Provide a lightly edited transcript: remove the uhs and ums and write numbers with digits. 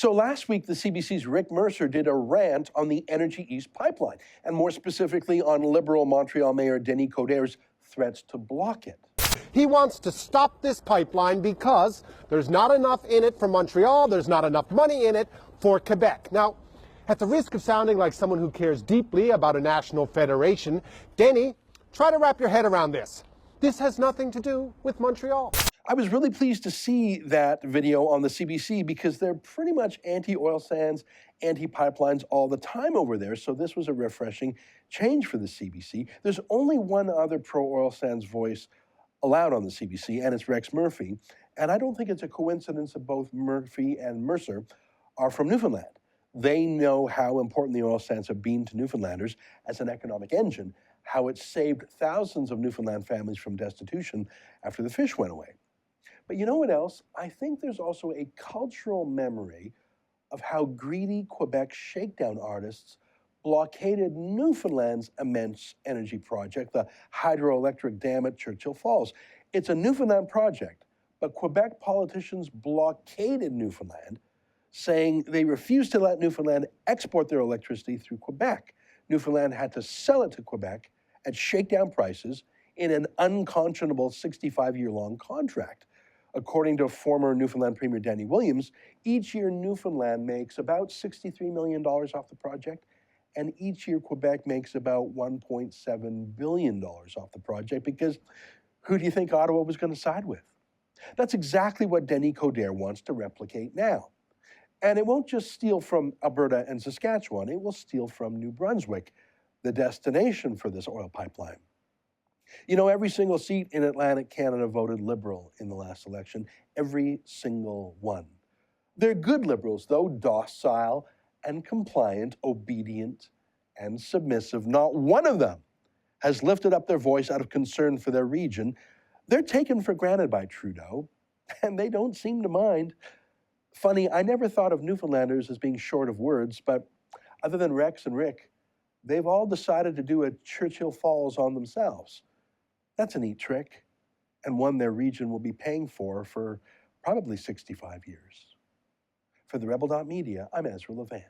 So last week, the CBC's Rick Mercer did a rant on the Energy East pipeline, and more specifically on Liberal Montreal Mayor Denis Coderre's threats to block it. He wants to stop this pipeline because there's not enough in it for Montreal, there's not enough money in it for Quebec. Now, at the risk of sounding like someone who cares deeply about a national federation, Denis, try to wrap your head around this. This has nothing to do with Montreal. I was really pleased to see that video on the CBC because they're pretty much anti-oil sands, anti-pipelines all the time over there, so this was a refreshing change for the CBC. There's only one other pro-oil sands voice allowed on the CBC, and it's Rex Murphy, and I don't think it's a coincidence that both Murphy and Mercer are from Newfoundland. They know how important the oil sands have been to Newfoundlanders as an economic engine, how it saved thousands of Newfoundland families from destitution after the fish went away. But you know what else? I think there's also a cultural memory of how greedy Quebec shakedown artists blockaded Newfoundland's immense energy project, the hydroelectric dam at Churchill Falls. It's a Newfoundland project, but Quebec politicians blockaded Newfoundland, saying they refused to let Newfoundland export their electricity through Quebec. Newfoundland had to sell it to Quebec at shakedown prices in an unconscionable 65-year-long contract. According to former Newfoundland Premier Danny Williams, each year Newfoundland makes about $63 million off the project, and each year Quebec makes about $1.7 billion off the project, because who do you think Ottawa was going to side with? That's exactly what Denis Coderre wants to replicate now. And it won't just steal from Alberta and Saskatchewan, it will steal from New Brunswick, the destination for this oil pipeline. You know, every single seat in Atlantic Canada voted Liberal in the last election, every single one. They're good Liberals, though, docile and compliant, obedient and submissive. Not one of them has lifted up their voice out of concern for their region. They're taken for granted by Trudeau, and they don't seem to mind. Funny, I never thought of Newfoundlanders as being short of words, but other than Rex and Rick, they've all decided to do a Churchill Falls on themselves. That's a neat trick, and one their region will be paying for probably 65 years. For the Rebel.media, I'm Ezra Levant.